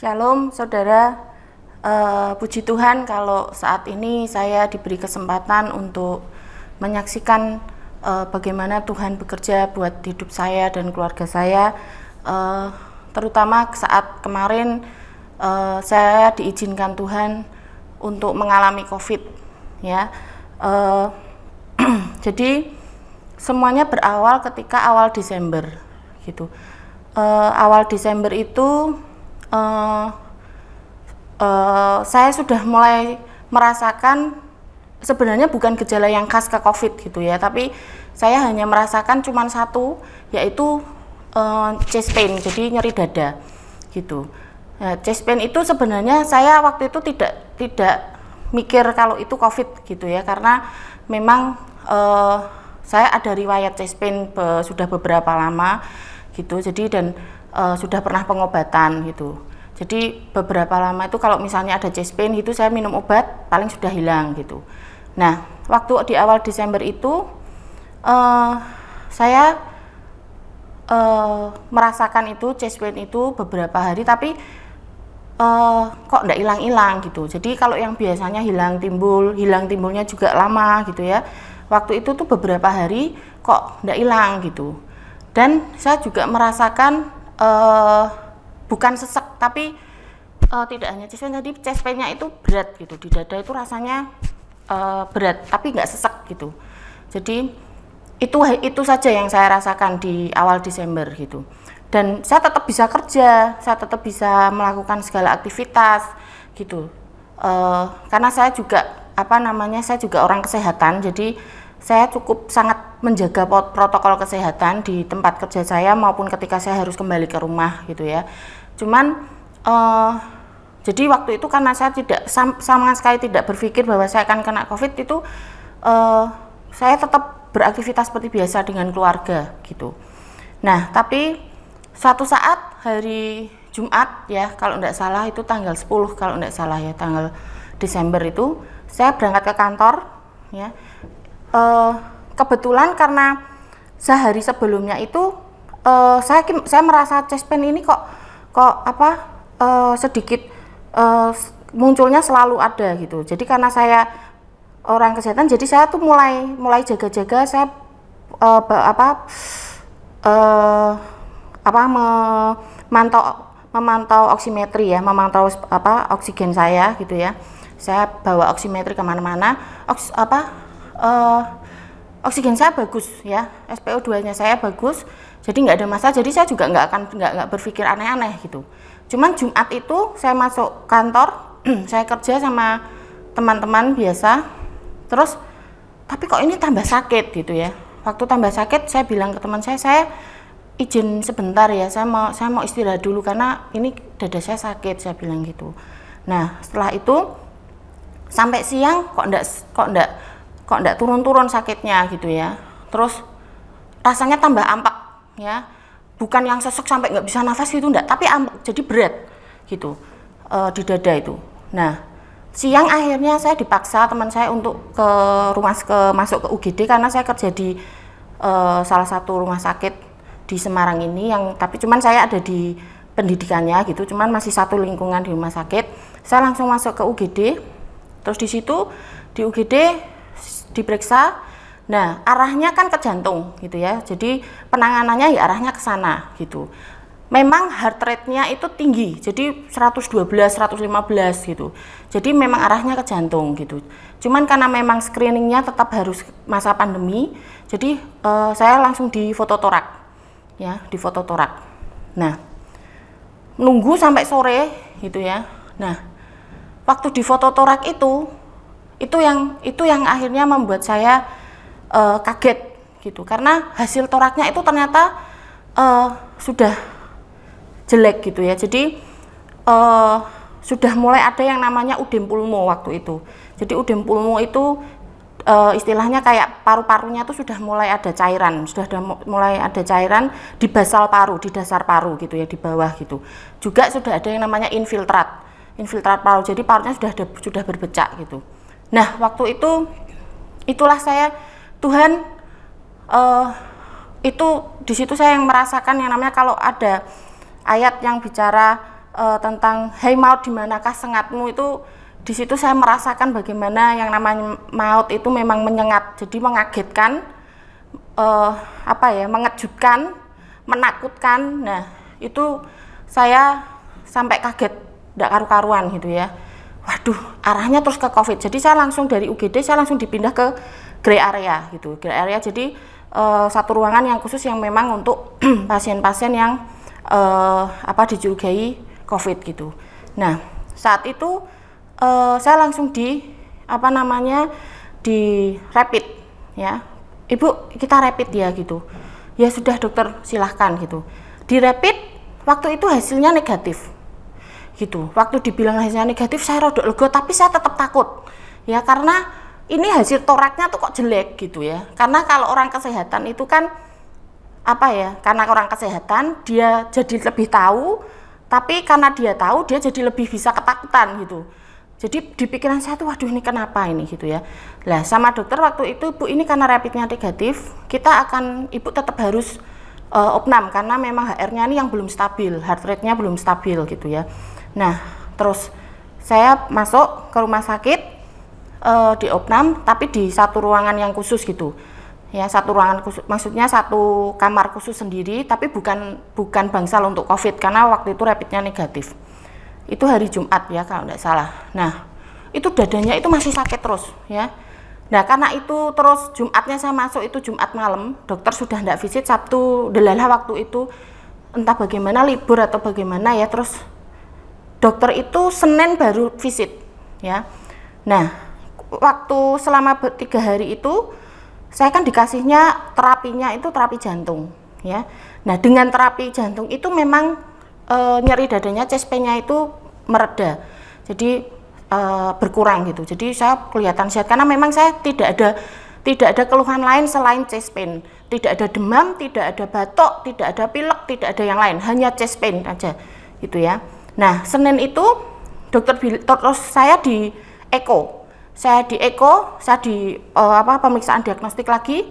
Shalom saudara, puji Tuhan kalau saat ini saya diberi kesempatan untuk menyaksikan bagaimana Tuhan bekerja buat hidup saya dan keluarga saya, terutama saat kemarin saya diizinkan Tuhan untuk mengalami COVID ya. Jadi semuanya berawal ketika awal Desember gitu. Awal Desember itu saya sudah mulai merasakan sebenarnya bukan gejala yang khas ke COVID gitu ya, tapi saya hanya merasakan cuman satu, yaitu chest pain, jadi nyeri dada gitu. Nah, chest pain itu sebenarnya saya waktu itu tidak mikir kalau itu COVID gitu ya, karena memang saya ada riwayat chest pain sudah beberapa lama gitu, jadi dan sudah pernah pengobatan gitu. Jadi beberapa lama itu kalau misalnya ada chest pain gitu saya minum obat paling sudah hilang gitu. Nah, waktu di awal Desember itu saya merasakan itu chest pain itu beberapa hari, tapi kok enggak hilang-hilang gitu. Jadi kalau yang biasanya hilang timbulnya juga lama gitu ya. Waktu itu tuh beberapa hari kok enggak hilang gitu. Dan saya juga merasakan bukan sesek, tapi tidak hanya chest pain, tadi chest pain-nya itu berat gitu, di dada itu rasanya berat, tapi nggak sesek gitu. Jadi itu saja yang saya rasakan di awal Desember gitu. Dan saya tetap bisa kerja, saya tetap bisa melakukan segala aktivitas gitu. Karena saya juga saya juga orang kesehatan, jadi saya cukup sangat menjaga protokol kesehatan di tempat kerja saya maupun ketika saya harus kembali ke rumah gitu ya. Cuman jadi waktu itu karena saya tidak sama sekali tidak berpikir bahwa saya akan kena COVID itu, saya tetap beraktivitas seperti biasa dengan keluarga gitu. Nah, tapi suatu saat hari Jumat ya, kalau enggak salah itu tanggal 10 kalau enggak salah ya, tanggal Desember itu saya berangkat ke kantor ya. Kebetulan karena sehari sebelumnya itu saya merasa chest pain ini kok sedikit munculnya selalu ada gitu. Jadi karena saya orang kesehatan, jadi saya tuh mulai jaga-jaga, saya memantau oximetri ya, memantau oksigen saya gitu ya. Saya bawa oximetri kemana-mana, oksigen saya bagus ya, SpO2-nya saya bagus, jadi nggak ada masalah. Jadi saya juga nggak berpikir aneh-aneh gitu. Cuman Jumat itu saya masuk kantor, saya kerja sama teman-teman biasa, terus tapi kok ini tambah sakit gitu ya. Waktu tambah sakit saya bilang ke teman saya izin sebentar ya, saya mau istirahat dulu karena ini dada saya sakit, saya bilang gitu. Nah, setelah itu sampai siang kok enggak turun-turun sakitnya gitu ya. Terus rasanya tambah ampak ya. Bukan yang sesek sampai nggak bisa nafas gitu enggak, tapi ampak, jadi berat gitu di dada itu. Nah, siang akhirnya saya dipaksa teman saya untuk masuk ke UGD karena saya kerja di salah satu rumah sakit di Semarang ini, tapi cuman saya ada di pendidikannya gitu, cuman masih satu lingkungan di rumah sakit. Saya langsung masuk ke UGD. Terus di situ di UGD diperiksa. Nah, arahnya kan ke jantung gitu ya. Jadi penanganannya ya arahnya ke sana gitu. Memang heart rate-nya itu tinggi. Jadi 112, 115 gitu. Jadi memang arahnya ke jantung gitu. Cuman karena memang screeningnya tetap harus masa pandemi, jadi saya langsung di fototorak. Ya, di fototorak. Nah, nunggu sampai sore gitu ya. Nah, waktu di fototorak itu yang akhirnya membuat saya kaget gitu, karena hasil toraknya itu ternyata sudah jelek gitu ya. Jadi sudah mulai ada yang namanya udem pulmo waktu itu. Jadi udem pulmo itu istilahnya kayak paru-parunya tuh sudah mulai ada cairan, di basal paru, di dasar paru gitu ya, di bawah gitu. Juga sudah ada yang namanya infiltrat paru, jadi parunya sudah berbecak gitu. Nah, waktu itulah Tuhan itu di situ saya yang merasakan yang namanya kalau ada ayat yang bicara tentang hai maut di manakah sengatmu, itu di situ saya merasakan bagaimana yang namanya maut itu memang menyengat, jadi mengagetkan, mengejutkan, menakutkan. Nah, itu saya sampai kaget, tidak karu-karuan gitu ya. Waduh, arahnya terus ke COVID. Jadi saya langsung dari UGD saya langsung dipindah ke grey area gitu. Grey area jadi satu ruangan yang khusus yang memang untuk pasien-pasien yang dicurigai COVID gitu. Nah, saat itu saya langsung di rapid ya. Ibu, kita rapid ya gitu. Ya sudah dokter, silahkan gitu. Di rapid waktu itu hasilnya negatif gitu. Waktu dibilang hasilnya negatif saya rodok lega, tapi saya tetap takut ya, karena ini hasil toraknya tuh kok jelek gitu ya. Karena kalau orang kesehatan itu kan karena orang kesehatan dia jadi lebih tahu, tapi karena dia tahu dia jadi lebih bisa ketakutan gitu. Jadi di pikiran saya tuh, waduh ini kenapa ini gitu ya. Lah sama dokter waktu itu, Bu ini karena rapidnya negatif, ibu tetap harus opnam karena memang HR-nya ini yang belum stabil, heart rate-nya belum stabil gitu ya. Nah terus saya masuk ke rumah sakit di opnam, tapi di satu ruangan yang khusus gitu ya, satu ruangan khusus, maksudnya satu kamar khusus sendiri, tapi bukan bangsal untuk COVID karena waktu itu rapidnya negatif. Itu hari Jumat ya kalau tidak salah. Nah itu dadanya itu masih sakit terus ya. Nah karena itu terus Jumatnya saya masuk itu Jumat malam, dokter sudah tidak visit. Sabtu delalah waktu itu entah bagaimana libur atau bagaimana ya, terus dokter itu Senin baru visit ya. Nah waktu selama 3 hari itu saya kan dikasihnya terapinya itu terapi jantung ya. Nah dengan terapi jantung itu memang nyeri dadanya, chest pain-nya itu mereda, jadi berkurang gitu. Jadi saya kelihatan sehat karena memang saya tidak ada keluhan lain selain chest pain, tidak ada demam, tidak ada batuk, tidak ada pilek, tidak ada yang lain, hanya chest pain aja gitu ya. Nah Senin itu terus saya di eko, saya di pemeriksaan diagnostik lagi.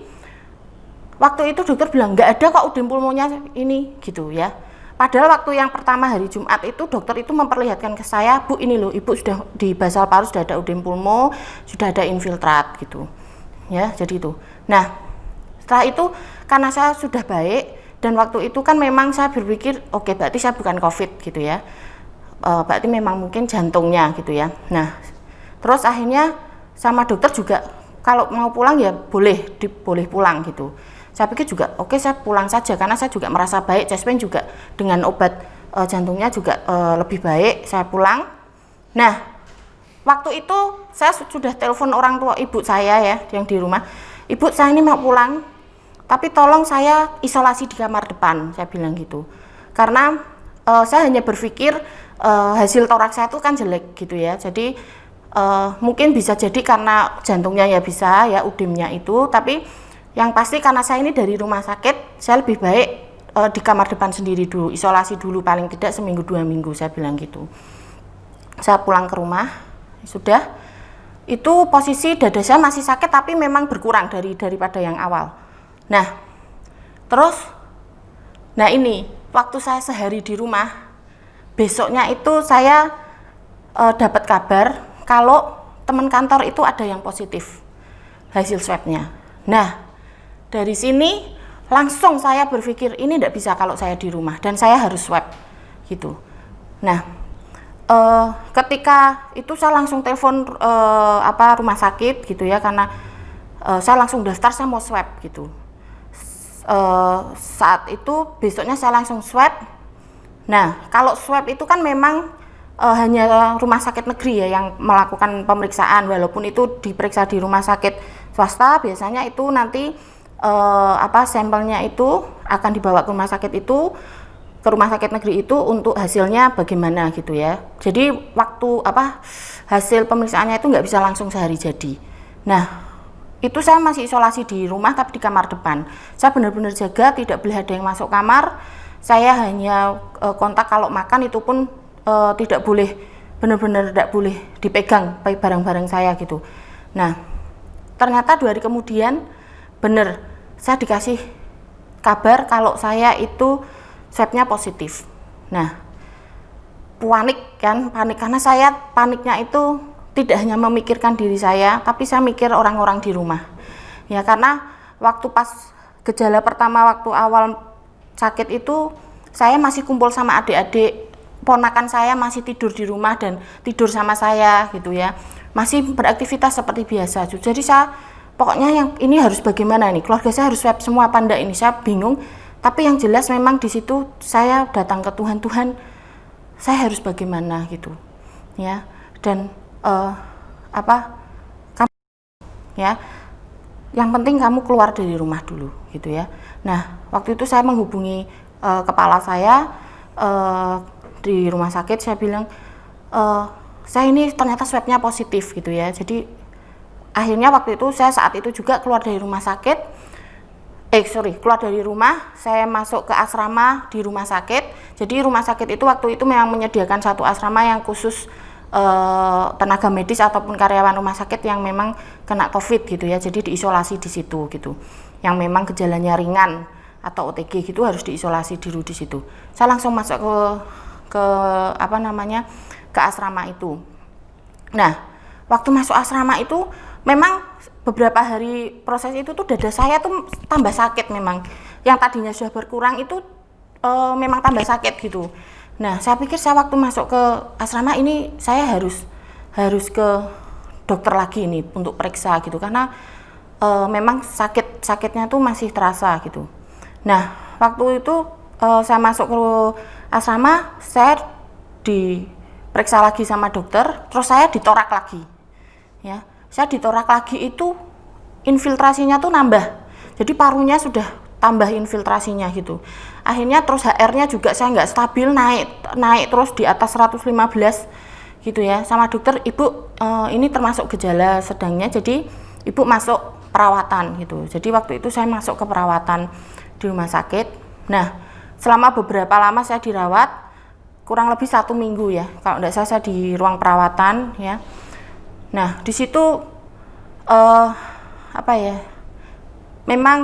Waktu itu dokter bilang nggak ada kok udem pulmonya ini gitu ya. Padahal waktu yang pertama hari Jumat itu dokter itu memperlihatkan ke saya, Bu ini loh ibu sudah di basal paru sudah ada udem pulmo, sudah ada infiltrat gitu ya, jadi itu. Nah setelah itu karena saya sudah baik, dan waktu itu kan memang saya berpikir oke, berarti saya bukan COVID gitu ya, berarti memang mungkin jantungnya gitu ya. Nah terus akhirnya sama dokter juga kalau mau pulang ya boleh pulang gitu. Saya pikir juga oke, saya pulang saja karena saya juga merasa baik, chest pain juga dengan obat jantungnya juga lebih baik, saya pulang. Nah waktu itu saya sudah telepon orang tua ibu saya ya yang di rumah, ibu saya ini mau pulang tapi tolong saya isolasi di kamar depan, saya bilang gitu. Karena saya hanya berpikir hasil toraks saya itu kan jelek gitu ya, jadi mungkin bisa jadi karena jantungnya ya bisa ya, udemnya itu, tapi yang pasti karena saya ini dari rumah sakit, saya lebih baik di kamar depan sendiri dulu, isolasi dulu paling tidak seminggu 2 minggu, saya bilang gitu. Saya pulang ke rumah, sudah itu posisi dada saya masih sakit tapi memang berkurang daripada yang awal. Nah terus ini waktu saya sehari di rumah, besoknya itu saya dapat kabar kalau teman kantor itu ada yang positif hasil swabnya. Nah dari sini langsung saya berpikir ini tidak bisa kalau saya di rumah dan saya harus swab gitu. Nah ketika itu saya langsung telepon rumah sakit gitu ya, karena saya langsung daftar saya mau swab gitu. Saat itu besoknya saya langsung swab. Nah kalau swab itu kan memang hanya rumah sakit negeri ya yang melakukan pemeriksaan, walaupun itu diperiksa di rumah sakit swasta biasanya itu nanti sampelnya itu akan dibawa ke rumah sakit negeri itu untuk hasilnya bagaimana gitu ya. Jadi waktu hasil pemeriksaannya itu nggak bisa langsung sehari jadi. Nah itu saya masih isolasi di rumah tapi di kamar depan. Saya benar-benar jaga, tidak boleh ada yang masuk kamar. Saya hanya kontak kalau makan itu pun tidak boleh, benar-benar tidak boleh dipegang barang-barang saya gitu. Nah ternyata 2 hari kemudian benar saya dikasih kabar kalau saya itu swabnya positif. Nah panik karena saya paniknya itu tidak hanya memikirkan diri saya, tapi saya mikir orang-orang di rumah. Ya, karena waktu pas gejala pertama, waktu awal sakit itu saya masih kumpul sama adik-adik, ponakan saya masih tidur di rumah dan tidur sama saya gitu ya, masih beraktivitas seperti biasa. Jadi saya pokoknya yang ini harus bagaimana nih, keluarga saya harus swab semua apa enggak, ini saya bingung. Tapi yang jelas memang di situ saya datang ke Tuhan, saya harus bagaimana gitu ya. Dan kamu ya, yang penting kamu keluar dari rumah dulu gitu ya. Nah, waktu itu saya menghubungi kepala saya di rumah sakit, saya bilang saya ini ternyata swabnya positif gitu ya. Jadi akhirnya waktu itu saya saat itu juga keluar dari rumah sakit, keluar dari rumah, saya masuk ke asrama di rumah sakit. Jadi rumah sakit itu waktu itu memang menyediakan satu asrama yang khusus tenaga medis ataupun karyawan rumah sakit yang memang kena COVID gitu ya. Jadi diisolasi di situ gitu. Yang memang gejalanya ringan atau OTG gitu harus diisolasi dulu di situ. Saya langsung masuk ke asrama itu. Nah, waktu masuk asrama itu memang beberapa hari proses itu tuh dada saya tuh tambah sakit memang. Yang tadinya sudah berkurang itu memang tambah sakit gitu. Nah, saya pikir saya waktu masuk ke asrama ini saya harus ke dokter lagi ini untuk periksa gitu, karena memang sakitnya tuh masih terasa gitu. Nah, waktu itu saya masuk ke asrama, saya diperiksa lagi sama dokter, terus saya ditorak lagi. Ya, saya ditorak lagi itu infiltrasinya tuh nambah, jadi parunya sudah tambah infiltrasinya gitu. Akhirnya terus HR-nya juga saya nggak stabil, naik terus di atas 115 gitu ya. Sama dokter, ibu ini termasuk gejala sedangnya, jadi ibu masuk perawatan gitu. Jadi waktu itu saya masuk ke perawatan di rumah sakit. Nah, selama beberapa lama saya dirawat, kurang lebih 1 minggu ya, kalau nggak salah saya di ruang perawatan ya. Nah, di situ memang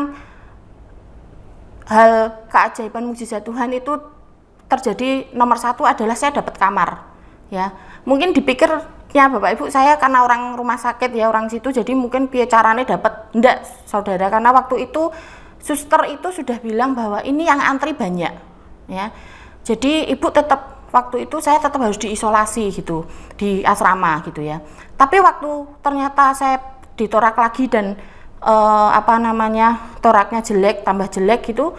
hal keajaiban mukjizat Tuhan itu terjadi. Nomor 1 adalah saya dapat kamar ya. Mungkin dipikirnya Bapak Ibu, saya karena orang rumah sakit ya, orang situ, jadi mungkin caranya dapat. Enggak saudara, karena waktu itu suster itu sudah bilang bahwa ini yang antri banyak ya. Jadi ibu tetap, waktu itu saya tetap harus diisolasi gitu di asrama gitu ya. Tapi waktu ternyata saya ditorak lagi dan toraknya jelek tambah jelek gitu,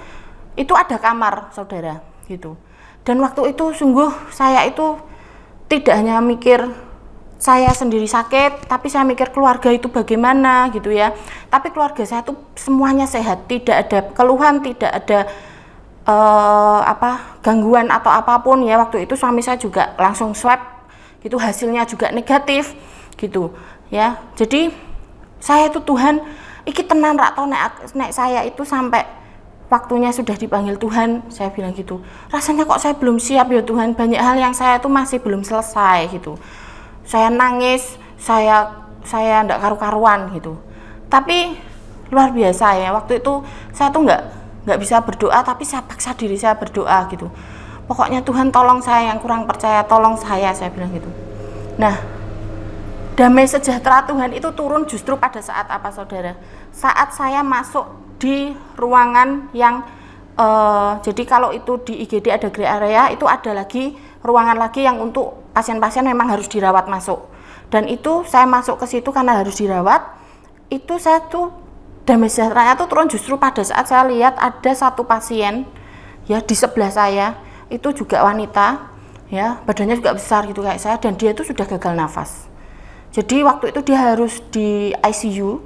itu ada kamar saudara gitu. Dan waktu itu sungguh saya itu tidak hanya mikir saya sendiri sakit, tapi saya mikir keluarga itu bagaimana gitu ya. Tapi keluarga saya tuh semuanya sehat, tidak ada keluhan, tidak ada gangguan atau apapun ya. Waktu itu suami saya juga langsung swab gitu, hasilnya juga negatif gitu ya. Jadi saya itu Tuhan iki tenan rak tau nek saya itu sampai waktunya sudah dipanggil Tuhan, saya bilang gitu. Rasanya kok saya belum siap ya Tuhan, banyak hal yang saya itu masih belum selesai gitu. Saya nangis, saya enggak karu-karuan gitu. Tapi luar biasa ya, waktu itu saya tuh enggak bisa berdoa, tapi saya paksa diri saya berdoa gitu. Pokoknya Tuhan tolong saya yang kurang percaya, tolong saya bilang gitu. Nah, damai sejahtera Tuhan itu turun justru pada saat apa saudara? Saat saya masuk di ruangan yang jadi kalau itu di IGD ada grey area, itu ada lagi ruangan lagi yang untuk pasien-pasien memang harus dirawat masuk. Dan itu saya masuk ke situ karena harus dirawat. Itu saya tuh damai sejahteranya tuh turun justru pada saat saya lihat ada satu pasien ya di sebelah saya, itu juga wanita ya, badannya juga besar gitu kayak saya, dan dia itu sudah gagal nafas. Jadi waktu itu dia harus di ICU,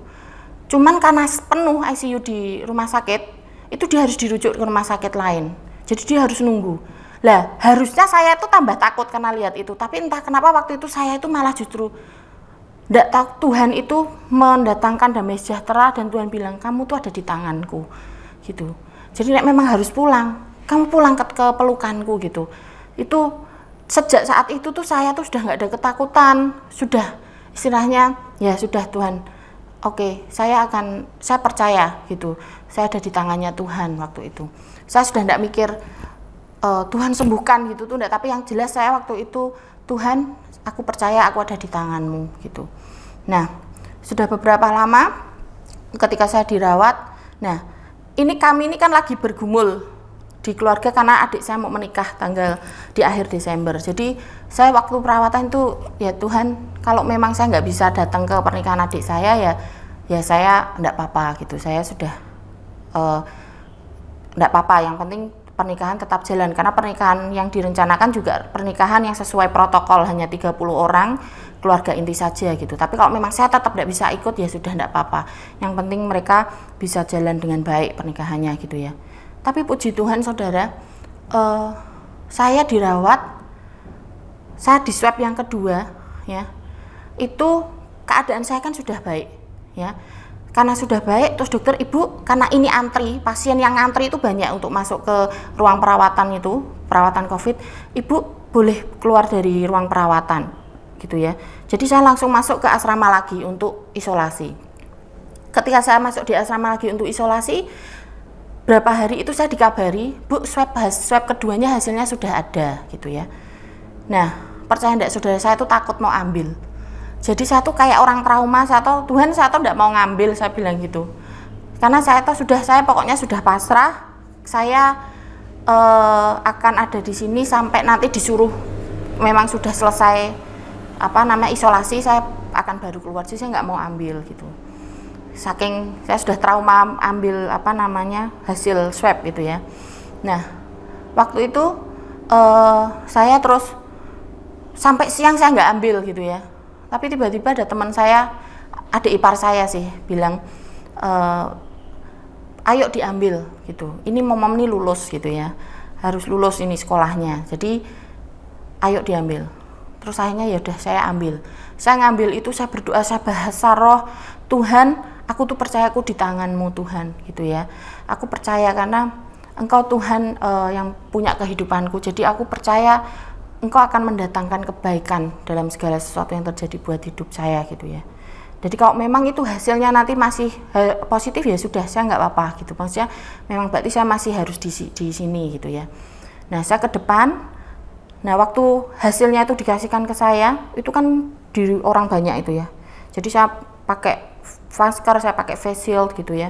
cuman karena penuh ICU di rumah sakit, itu dia harus dirujuk ke rumah sakit lain. Jadi dia harus nunggu. Lah, harusnya saya itu tambah takut karena lihat itu, tapi entah kenapa waktu itu saya itu malah justru enggak tahu, Tuhan itu mendatangkan damai sejahtera dan Tuhan bilang, kamu tuh ada di tanganku gitu. Jadi memang harus pulang, kamu pulang ke pelukanku gitu. Itu sejak saat itu tuh saya tuh sudah nggak ada ketakutan, sudah istilahnya ya sudah Tuhan, oke, saya percaya gitu, saya ada di tangannya Tuhan waktu itu. Saya sudah nggak mikir Tuhan sembuhkan gitu tuh enggak, tapi yang jelas saya waktu itu, Tuhan, aku percaya aku ada di tangan-Mu gitu. Nah, sudah beberapa lama ketika saya dirawat, nah kami ini kan lagi bergumul di keluarga karena adik saya mau menikah di akhir Desember. Jadi saya waktu perawatan itu, ya Tuhan, kalau memang saya nggak bisa datang ke pernikahan adik saya, ya saya enggak apa-apa gitu. Saya sudah enggak apa-apa, yang penting pernikahan tetap jalan, karena pernikahan yang direncanakan juga pernikahan yang sesuai protokol, hanya 30 orang keluarga inti saja gitu. Tapi kalau memang saya tetap tidak bisa ikut, ya sudah enggak apa-apa, yang penting mereka bisa jalan dengan baik pernikahannya gitu ya. Tapi puji Tuhan saudara, saya dirawat, saya di swab yang kedua ya, itu keadaan saya kan sudah baik ya. Karena sudah baik, terus dokter, ibu, karena ini antri, pasien yang antri itu banyak untuk masuk ke ruang perawatan itu, perawatan COVID, ibu boleh keluar dari ruang perawatan gitu ya. Jadi saya langsung masuk ke asrama lagi untuk isolasi. Ketika saya masuk di asrama lagi untuk isolasi, berapa hari itu saya dikabari, Bu, swab keduanya hasilnya sudah ada gitu ya. Nah, percaya enggak saudara, saya tuh takut mau ambil. Jadi saya tuh kayak orang trauma, saya tuh enggak mau ngambil, saya bilang gitu. Karena saya pokoknya sudah pasrah, saya akan ada di sini sampai nanti disuruh memang sudah selesai isolasi, saya akan baru keluar. Jadi saya nggak mau ambil gitu. Saking saya sudah trauma ambil hasil swab gitu ya. Nah, waktu itu saya terus sampai siang saya nggak ambil gitu ya. Tapi tiba-tiba ada teman saya, adik ipar saya sih, bilang, ayo diambil gitu. Ini mom nih lulus gitu ya, harus lulus ini sekolahnya. Jadi ayo diambil. Terus akhirnya ya udah saya ambil. Saya ngambil itu, saya berdoa, saya bahasa roh, Tuhan, aku tuh percaya aku di tangan-Mu Tuhan gitu ya. Aku percaya karena Engkau Tuhan yang punya kehidupanku. Jadi aku percaya Engkau akan mendatangkan kebaikan dalam segala sesuatu yang terjadi buat hidup saya gitu ya. Jadi kalau memang itu hasilnya nanti masih positif, ya sudah, saya nggak apa-apa gitu. Maksudnya memang berarti saya masih harus di sini gitu ya. Nah, saya ke depan. Nah, waktu hasilnya itu dikasihkan ke saya, itu kan di orang banyak itu ya. Jadi saya pakai masker, saya pakai face shield gitu ya.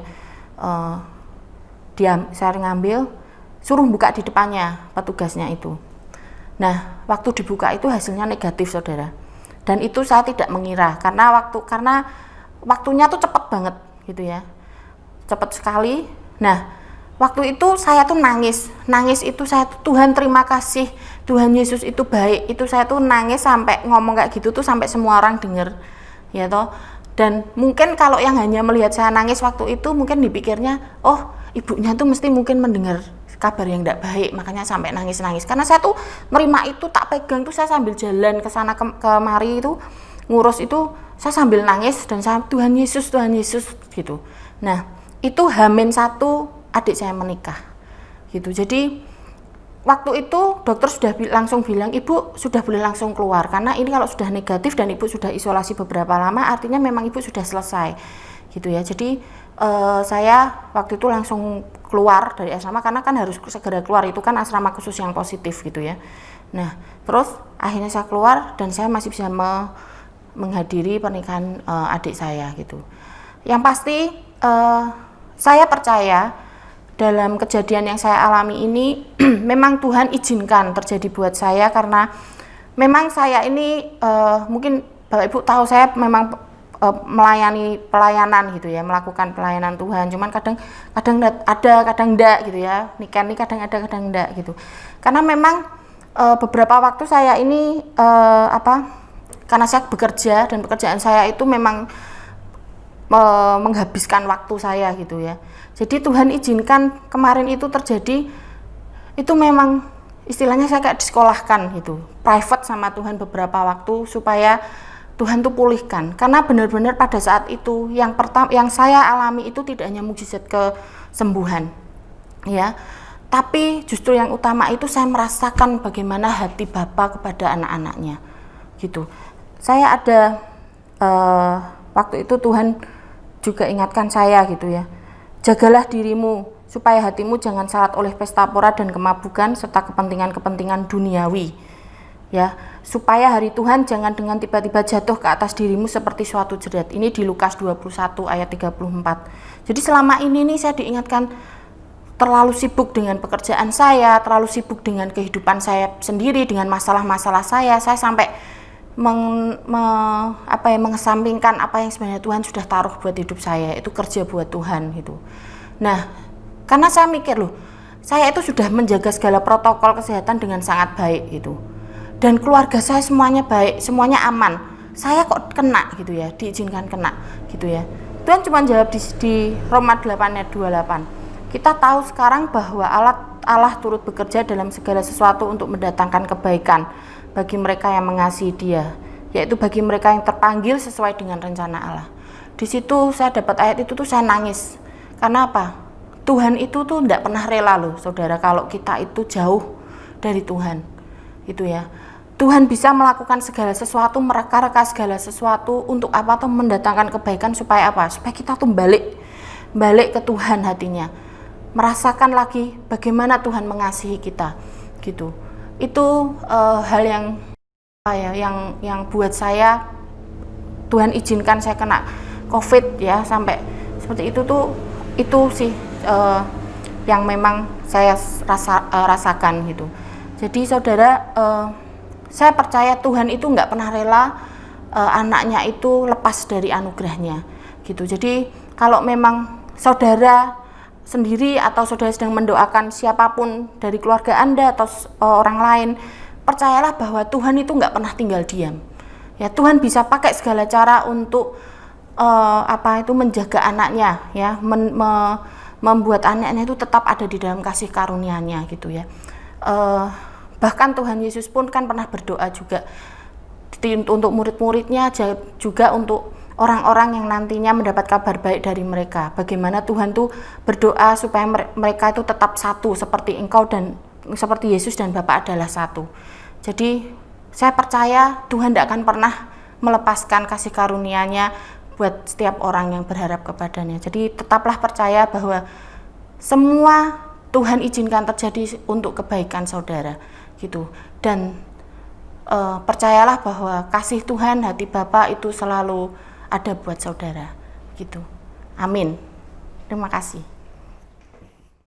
Saya ngambil, suruh buka di depannya petugasnya itu. Nah, waktu dibuka itu hasilnya negatif saudara. Dan itu saya tidak mengira karena waktunya tuh cepat banget gitu ya. Cepat sekali. Nah, waktu itu saya tuh nangis itu saya tuh, Tuhan terima kasih, Tuhan Yesus itu baik. Itu saya tuh nangis sampai ngomong kayak gitu tuh sampai semua orang dengar. Ya toh. Dan mungkin kalau yang hanya melihat saya nangis waktu itu mungkin dipikirnya, oh, ibunya tuh mesti mungkin mendengar kabar yang tidak baik, makanya sampai nangis-nangis. Karena saya tuh nerima itu, tak pegang tuh, saya sambil jalan ke sana kemari itu ngurus itu, saya sambil nangis dan saya Tuhan Yesus gitu. Nah, itu H-1 adik saya menikah gitu. Jadi waktu itu dokter sudah langsung bilang, ibu sudah boleh langsung keluar karena ini kalau sudah negatif dan ibu sudah isolasi beberapa lama, artinya memang ibu sudah selesai gitu ya. Jadi saya waktu itu langsung keluar dari asrama karena kan harus segera keluar, itu kan asrama khusus yang positif gitu ya. Nah, terus akhirnya saya keluar dan saya masih bisa menghadiri pernikahan adik saya gitu. Yang pasti saya percaya dalam kejadian yang saya alami ini memang Tuhan izinkan terjadi buat saya karena memang saya ini mungkin Bapak Ibu tahu saya memang melayani pelayanan gitu ya, melakukan pelayanan Tuhan. Cuman kadang ada, kadang enggak gitu ya. Nikah nih kadang ada, kadang enggak gitu. Karena memang beberapa waktu saya ini karena saya bekerja dan pekerjaan saya itu memang menghabiskan waktu saya gitu ya. Jadi Tuhan izinkan kemarin itu terjadi, itu memang istilahnya saya kayak disekolahkan gitu, private sama Tuhan beberapa waktu supaya Tuhan tuh pulihkan. Karena benar-benar pada saat itu yang saya alami itu tidak hanya mukjizat kesembuhan ya, tapi justru yang utama itu saya merasakan bagaimana hati Bapa kepada anak-anaknya gitu. Saya ada waktu itu Tuhan juga ingatkan saya gitu ya, jagalah dirimu supaya hatimu jangan syarat oleh pesta pora dan kemabukan serta kepentingan-kepentingan duniawi. Ya, supaya hari Tuhan jangan dengan tiba-tiba jatuh ke atas dirimu seperti suatu jerat. Ini di Lukas 21 ayat 34. Jadi selama ini nih saya diingatkan terlalu sibuk dengan pekerjaan saya, terlalu sibuk dengan kehidupan saya sendiri, dengan masalah-masalah saya sampai mengesampingkan apa yang sebenarnya Tuhan sudah taruh buat hidup saya, itu kerja buat Tuhan gitu. Nah, karena saya mikir loh, saya itu sudah menjaga segala protokol kesehatan dengan sangat baik gitu. Dan keluarga saya semuanya baik, semuanya aman. Saya kok kena gitu ya, diizinkan kena gitu ya. Tuhan cuma jawab di Roma 8 ayat 28. Kita tahu sekarang bahwa Allah turut bekerja dalam segala sesuatu untuk mendatangkan kebaikan bagi mereka yang mengasihi Dia, yaitu bagi mereka yang terpanggil sesuai dengan rencana Allah. Di situ saya dapat ayat itu tuh saya nangis. Karena apa? Tuhan itu tuh tidak pernah rela loh, saudara, kalau kita itu jauh dari Tuhan. Itu ya. Tuhan bisa melakukan segala sesuatu, mereka-reka segala sesuatu untuk apa tuh mendatangkan kebaikan supaya apa? Supaya kita tuh balik ke Tuhan hatinya. Merasakan lagi bagaimana Tuhan mengasihi kita gitu. Itu hal yang buat saya Tuhan izinkan saya kena COVID ya, sampai seperti itu sih yang memang saya rasakan gitu. Jadi saudara, saya percaya Tuhan itu nggak pernah rela anaknya itu lepas dari anugerahnya gitu. Jadi kalau memang saudara sendiri atau saudara sedang mendoakan siapapun dari keluarga Anda atau orang lain, percayalah bahwa Tuhan itu nggak pernah tinggal diam. Ya, Tuhan bisa pakai segala cara untuk menjaga anaknya ya, membuat anaknya itu tetap ada di dalam kasih karunia-Nya gitu ya. Bahkan Tuhan Yesus pun kan pernah berdoa juga untuk murid-muridnya, juga untuk orang-orang yang nantinya mendapat kabar baik dari mereka. Bagaimana Tuhan tuh berdoa supaya mereka itu tetap satu seperti Engkau dan seperti Yesus dan Bapa adalah satu. Jadi saya percaya Tuhan tidak akan pernah melepaskan kasih karunia-Nya buat setiap orang yang berharap kepadanya. Jadi tetaplah percaya bahwa semua Tuhan izinkan terjadi untuk kebaikan saudara gitu. Dan percayalah bahwa kasih Tuhan, hati Bapa itu selalu ada buat saudara gitu. Amin. Terima kasih.